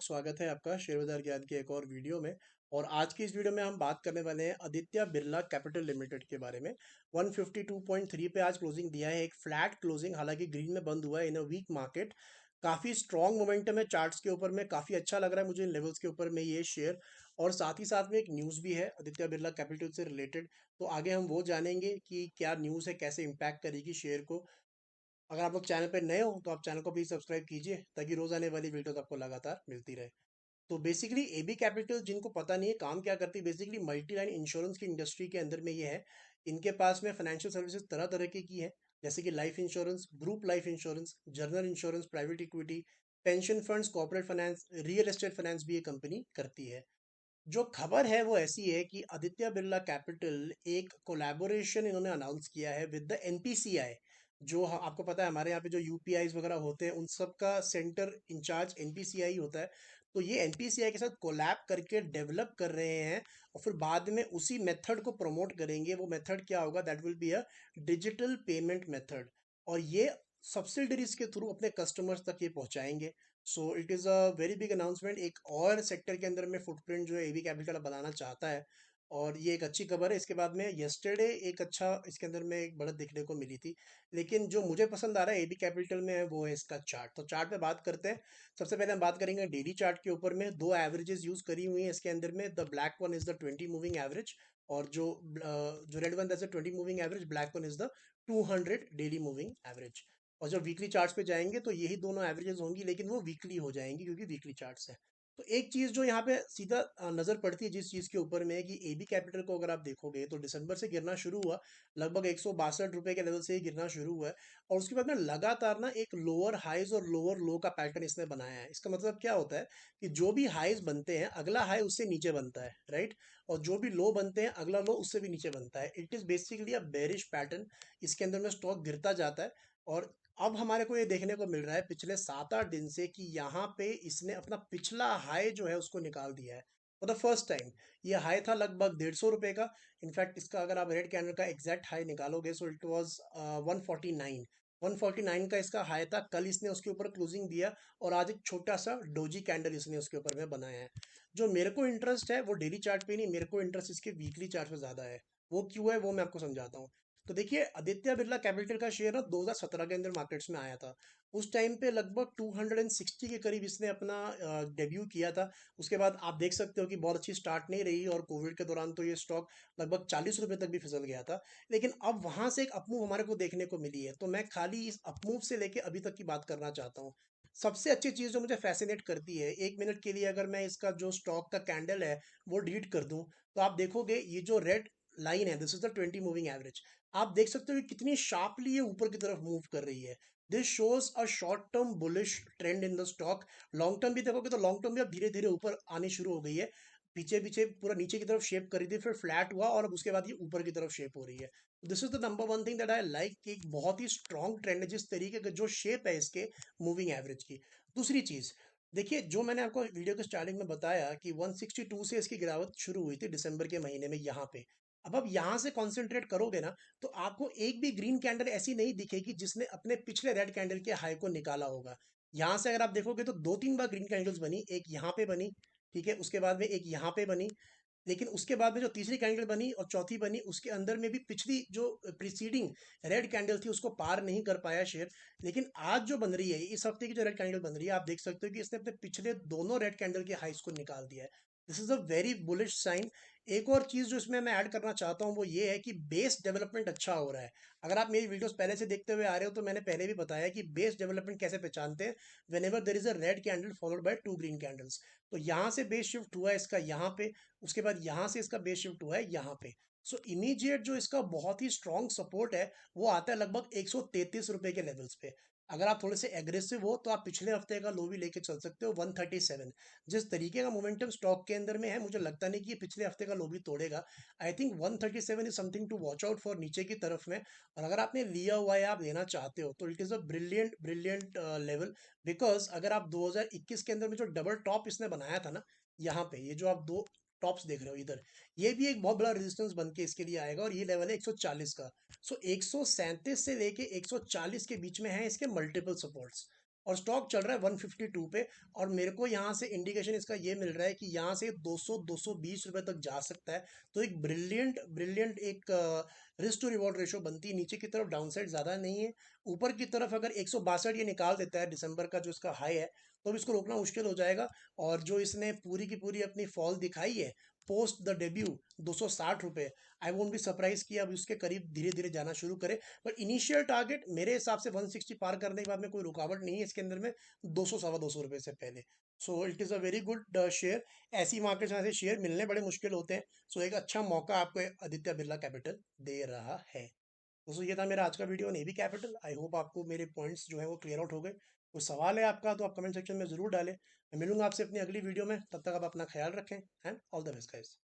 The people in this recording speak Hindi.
लोग, स्वागत है आपका शेयर बाजार ज्ञान के एक और वीडियो में। और आज की इस वीडियो में हम बात करने वाले हैं आदित्य बिरला कैपिटल लिमिटेड के बारे में। 152.3 पे आज क्लोजिंग दिया है, एक फ्लैट क्लोजिंग, हालांकि ग्रीन में बंद हुआ है इन अ वीक मार्केट। काफी स्ट्रॉन्ग मोमेंटम है चार्ट्स के ऊपर में, काफी अच्छा लग रहा है मुझे इन लेवल्स के ऊपर में ये शेयर। और साथ ही साथ में एक न्यूज़ भी है आदित्य बिरला कैपिटल से रिलेटेड, तो आगे हम वो जानेंगे कि क्या न्यूज़ है, कैसे इम्पैक्ट करेगी शेयर को। अगर आप लोग चैनल पर नए हो तो आप चैनल को भी सब्सक्राइब कीजिए ताकि रोज आने वाली वीडियोस आपको लगातार मिलती रहे। तो बेसिकली एबी कैपिटल, जिनको पता नहीं है काम क्या करती है, बेसिकली मल्टी लाइन इंश्योरेंस की इंडस्ट्री के अंदर में ये है। इनके पास में फाइनेंशियल सर्विसेज तरह तरह की है, जैसे कि life insurance, group life insurance, general insurance, private equity, pension funds, corporate finance, real estate finance भी ये कंपनी करती है। जो खबर है वो ऐसी है कि आदित्य बिरला कैपिटल एक कोलैबोरेशन इन्होंने अनाउंस किया है विद द एनपीसीआई। जो आपको पता है हमारे यहाँ पे जो यूपीआईज वगैरह होते हैं उन सब का सेंटर इंचार्ज एनपीसीआई होता है। तो ये एनपीसीआई के साथ कोलैब करके डेवलप कर रहे हैं और फिर बाद में उसी मेथड को प्रमोट करेंगे। वो मेथड क्या होगा? That will be a digital payment method. और ये सब्सिडरीज के थ्रू अपने कस्टमर्स तक ये पहुंचाएंगे। So it is a very big announcement. एक और सेक्टर के अंदर में फुटप्रिंट जो है एबी कैपिटल बनाना चाहता है, और ये एक अच्छी खबर है। इसके बाद में यस्टरडे एक अच्छा इसके अंदर में एक बढ़त देखने को मिली थी। लेकिन जो मुझे पसंद आ रहा है एबी कैपिटल में है वो है इसका चार्ट। तो चार्ट पे बात करते हैं। सबसे पहले हम बात करेंगे डेली चार्ट के ऊपर में। दो एवरेजेस यूज करी हुई हैं इसके अंदर में। The black one is the 20 moving average, और जो red one that's the 20 moving average, black one is the 200 daily moving average. और जब वीकली चार्ट्स पे जाएंगे तो यही दोनों एवरेजेस होंगी, लेकिन वो वीकली हो जाएंगी क्योंकि वीकली चार्ट्स है। तो एक चीज जो यहाँ पे सीधा नजर पड़ती है जिस चीज के ऊपर में है कि एबी कैपिटल को अगर आप देखोगे तो दिसंबर से गिरना शुरू हुआ, लगभग 162 रुपए के लेवल से ही गिरना शुरू हुआ है। और उसके बाद में लगातार ना एक लोअर हाइज और लोअर लो का पैटर्न इसने बनाया है। इसका मतलब क्या होता है कि जो भी हाइज बनते हैं अगला हाई उससे नीचे बनता है, राइट। और जो भी लो बनते हैं अगला लो उससे भी नीचे बनता है। It is basically a bearish pattern. इसके अंदर में स्टॉक गिरता जाता है। और अब हमारे को ये देखने को मिल रहा है पिछले 7-8 दिन से कि यहाँ पे इसने अपना पिछला हाई जो है उसको निकाल दिया है फॉर द फर्स्ट टाइम। ये हाई था लगभग 150 रुपए का। इनफैक्ट इसका अगर आप रेड कैंडल का एग्जैक्ट हाई निकालोगे सो इट वाज 149। 149 का इसका हाई था। कल इसने उसके ऊपर क्लोजिंग दिया और आज एक छोटा सा डोजी कैंडल इसने उसके ऊपर में बनाया है। जो मेरे को इंटरेस्ट है वो डेली चार्ट पे नहीं, मेरे को इंटरेस्ट इसके वीकली चार्ट पे ज्यादा है। वो क्यों है वो मैं आपको समझाता हूँ। तो देखिए, आदित्य बिरला कैपिटल का शेयर ना 2017 के अंदर मार्केट्स में आया था। उस टाइम पे लगभग 260 के करीब इसने अपना डेब्यू किया था। उसके बाद आप देख सकते हो कि बहुत अच्छी स्टार्ट नहीं रही और कोविड के दौरान तो ये स्टॉक लगभग 40 रुपए तक भी फिसल गया था। लेकिन अब वहां से एक अपमूव हमारे को देखने को मिली है, तो मैं खाली इस अपमूव से लेके अभी तक की बात करना चाहता हूँ। सबसे अच्छी चीज जो मुझे फैसिनेट करती है, 1 मिनट के लिए अगर मैं इसका जो स्टॉक का कैंडल है वो डिलीट कर दूं, तो आप देखोगे ये जो रेड लाइन है, this is the 20 moving average. आप देख सकते हो कि कितनी शार्पली ये ऊपर की तरफ मूव कर रही है। This shows a short term bullish trend in the stock. Long term भी देखोगे तो लॉन्ग टर्म भी अब धीरे धीरे ऊपर आनी शुरू हो गई है। पीछे पीछे पूरा नीचे की तरफ शेप करी थी, फिर फ्लैट हुआ और अब उसके बाद ये ऊपर की तरफ शेप हो रही है। This is the number one thing that I like, कि एक बहुत ही स्ट्रॉन्ग ट्रेंड है जिस तरीके का जो शेप है इसके मूविंग एवरेज की। दूसरी चीज देखिए, जो मैंने आपको वीडियो के स्टार्टिंग में बताया कि 162 से इसकी गिरावट शुरू हुई थी दिसंबर के महीने में यहाँ पे। अब यहाँ से कॉन्सेंट्रेट करोगे ना तो आपको एक भी ग्रीन कैंडल ऐसी नहीं दिखेगी जिसने अपने पिछले रेड कैंडल के हाई को निकाला होगा। यहाँ से अगर आप देखोगे तो 2-3 बार ग्रीन कैंडल्स बनी, एक यहाँ पे बनी, ठीक है, उसके बाद में एक यहाँ पे बनी। लेकिन उसके बाद में जो तीसरी कैंडल बनी और चौथी बनी उसके अंदर में भी पिछली जो प्रीसीडिंग रेड कैंडल थी उसको पार नहीं कर पाया शेयर। लेकिन आज जो बन रही है, इस हफ्ते की जो रेड कैंडल बन रही है, आप देख सकते हो कि इसने अपने पिछले दोनों रेड कैंडल के हाइस को निकाल दिया है। This is a very bullish sign. एक और चीज जो इसमें मैं ऐड करना चाहता हूँ वो ये है कि बेस डेवलपमेंट अच्छा हो रहा है। अगर आप मेरी वीडियोस पहले से देखते हुए आ रहे हो तो मैंने पहले भी बताया कि बेस डेवलपमेंट कैसे पहचानते हैं। When ever there is a red candle followed by 2 green candles, तो यहाँ से बेस शिफ्ट हुआ है इसका यहाँ पे, उसके बाद यहाँ से इसका बेस शिफ्ट हुआ है यहाँ पे। सो इमीडिएट जो इसका बहुत ही स्ट्रॉन्ग सपोर्ट है वो आता है लगभग 133 रुपए के लेवल्स पे। अगर आप थोड़े से एग्रेसिव हो तो आप पिछले हफ्ते का लो भी लेके चल सकते हो 137। जिस तरीके का मोमेंटम स्टॉक के अंदर में है मुझे लगता नहीं कि ये पिछले हफ्ते का लो भी तोड़ेगा। I think 137 is something to watch out for नीचे की तरफ में। और अगर आपने लिया हुआ है, आप लेना चाहते हो, तो it is a brilliant brilliant level. Because अगर आप 2021 के अंदर में जो डबल टॉप इसने बनाया था ना, यहाँ पे ये जो आप दो टॉप्स देख रहे हो इधर, ये भी एक बहुत बड़ा रेजिस्टेंस बन के इसके लिए आएगा और ये लेवल है 140 का। सो 137 से लेके 140 के बीच में है इसके मल्टीपल सपोर्ट्स। और स्टॉक चल रहा है 152 पे। और मेरे को यहाँ से इंडिकेशन इसका ये मिल रहा है कि यहाँ से 200 220 रुपए तक जा सकता है। तो एक ब्रिलियंट ब्रिलियंट एक रिस्क टू रिवॉर्ड रेशो बनती है। नीचे की तरफ डाउनसाइड ज़्यादा नहीं है। ऊपर की तरफ अगर 162 ये निकाल देता है दिसंबर का जो इसका हाई है, तो अब इसको रोकना मुश्किल हो जाएगा। और जो इसने पूरी की पूरी अपनी फॉल दिखाई है पोस्ट द डेब्यू 260 रुपये, आई वोंट बी सरप्राइज कि अब उसके करीब धीरे धीरे जाना शुरू करे। बट इनिशियल टारगेट मेरे हिसाब से 160 पार करने के बाद में कोई रुकावट नहीं है इसके अंदर में, 200 सवा 200 रुपये से पहले। So it is a very good share. ऐसी मार्केट में ऐसे शेयर मिलने बड़े मुश्किल होते हैं। सो एक अच्छा मौका आपको आदित्य बिरला कैपिटल दे रहा है। दोस्तों ये था मेरा आज का video navy capital. I hope आपको मेरे पॉइंट्स जो है वो क्लियर आउट हो गए। कोई सवाल है आपका तो आप कमेंट सेक्शन में ज़रूर डालें। मैं मिलूंगा आपसे अपनी अगली वीडियो में, तब तक आप अपना ख्याल रखें and all the best guys.